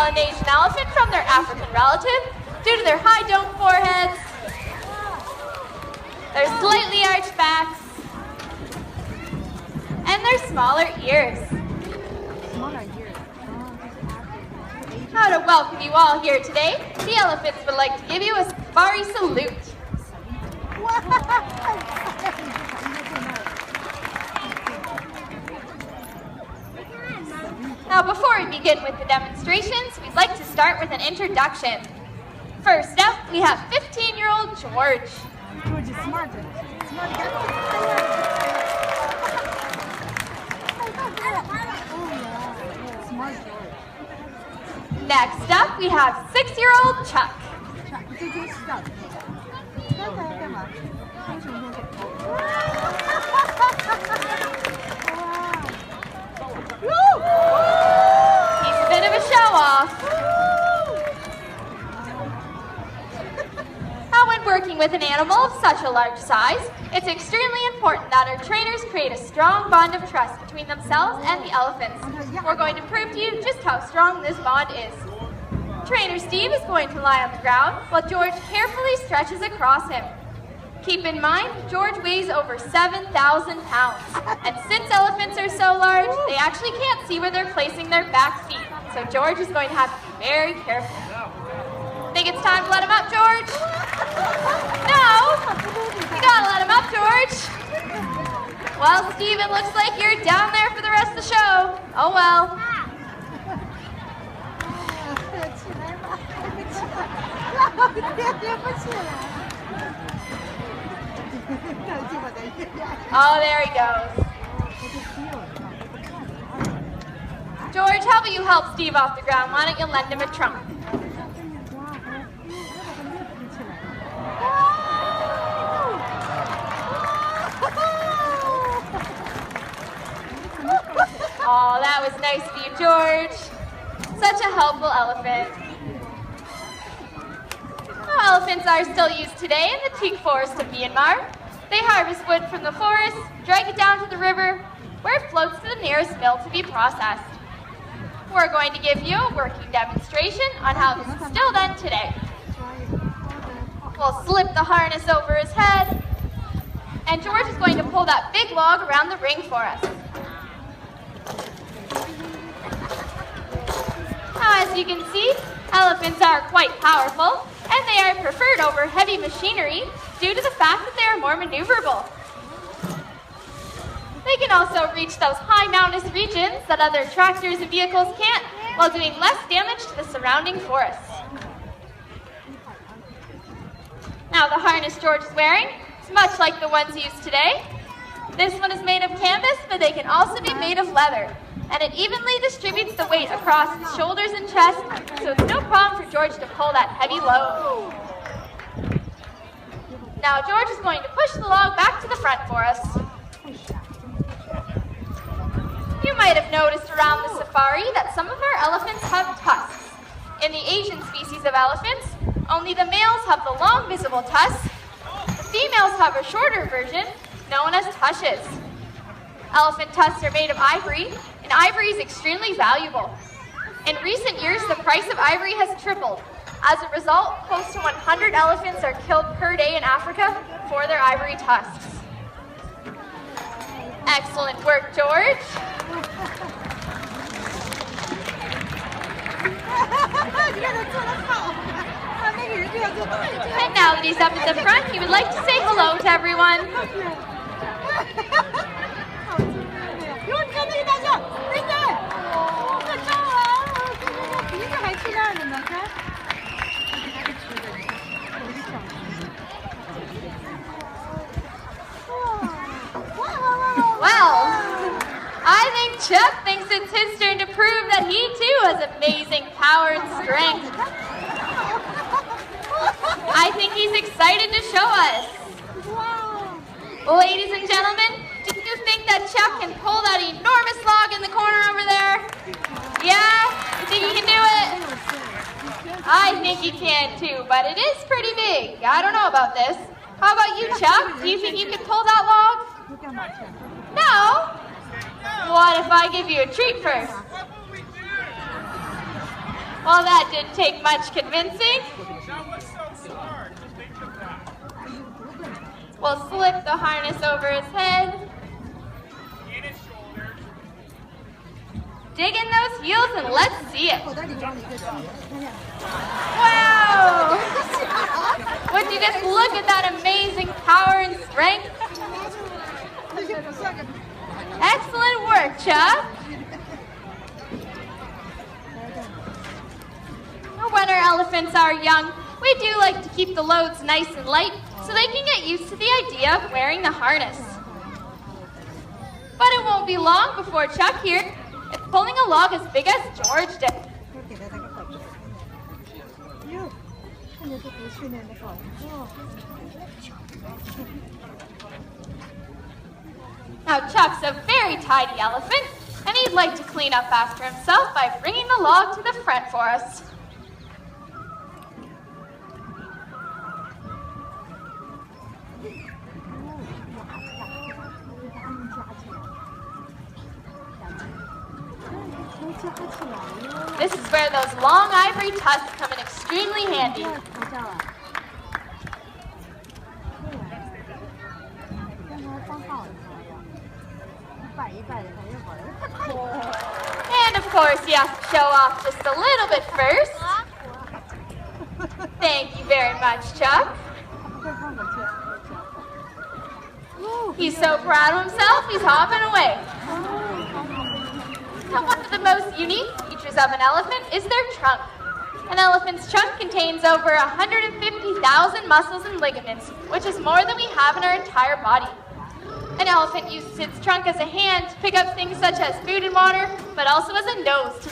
Melanesian elephant from their African relative due to their high domed foreheads, their slightly arched backs, and their smaller ears. How to welcome you all here today, the elephants would like to give you a safari salute. Now, before we begin with the demonstrations, we'd like to start with an introduction. First up, we have 15-year-old George. George is smart. Next up, we have 6-year-old Chuck. He's a bit of a show-off. Now, when working with an animal of such a large size, it's extremely important that our trainers create a strong bond of trust between themselves and the elephants. We're going to prove to you just how strong this bond is. Trainer Steve is going to lie on the ground while George carefully stretches across him. Keep in mind, George weighs over 7,000 pounds, and since elephants are so large, they actually can't see where they're placing their back feet, so George is going to have to be very careful. Think it's time to let him up, George? No! You gotta let him up, George! Well, Steve, it looks like you're down there for the rest of the show. Oh well. Oh, there he goes. George, how about you help Steve off the ground? Why don't you lend him a trunk? Oh, that was nice of you, George. Such a helpful elephant. Well, elephants are still used today in the teak forest of Myanmar. They harvest wood from the forest, drag it down to the river, where it floats to the nearest mill to be processed. We're going to give you a working demonstration on how this is still done today. We'll slip the harness over his head, and George is going to pull that big log around the ring for us. Now, as you can see, elephants are quite powerful, and they are preferred over heavy machinery due to the fact that they are more maneuverable. They can also reach those high mountainous regions that other tractors and vehicles can't, while doing less damage to the surrounding forests. Now, the harness George is wearing is much like the ones used today. This one is made of canvas, but they can also be made of leather. And it evenly distributes the weight across his shoulders and chest, so it's no problem for George to pull that heavy load. Now George is going to push the log back to the front for us. You might have noticed around the safari that some of our elephants have tusks. In the Asian species of elephants, only the males have the long visible tusks. The females have a shorter version, known as tushes. Elephant tusks are made of ivory, and ivory is extremely valuable. In recent years, the price of ivory has tripled. As a result, close to 100 elephants are killed per day in Africa for their ivory tusks. Excellent work, George. And now that he's up at the front, he would like to say hello to everyone. Well, I think Chuck thinks it's his turn to prove that he too has amazing power and strength. I think he's excited to show us. Ladies and gentlemen, do you think that Chuck can pull that enormous log in the corner over there? Yeah? You think he can do it? I think he can too, but it is pretty big. I don't know about this. How about you, Chuck? Do you think you can pull that log? No? What if I give you a treat first? Well, that didn't take much convincing. We'll slip the harness over his head. Dig in those heels and let's see it. Wow! Would you just look at that amazing power and strength? Excellent work, Chuck. When our elephants are young, we do like to keep the loads nice and light so they can get used to the idea of wearing the harness. But it won't be long before Chuck here is pulling a log as big as George did. Now Chuck's a very tidy elephant, and he'd like to clean up after himself by bringing the log to the front for us. This is where those long ivory tusks come in extremely handy. And of course, you have to show off just a little bit first. Thank you very much, Chuck. He's so proud of himself, he's hopping away. Now, one of the most unique features of an elephant is their trunk. An elephant's trunk contains over 150,000 muscles and ligaments, which is more than we have in our entire body. An elephant uses its trunk as a hand to pick up things such as food and water, but also as a nose to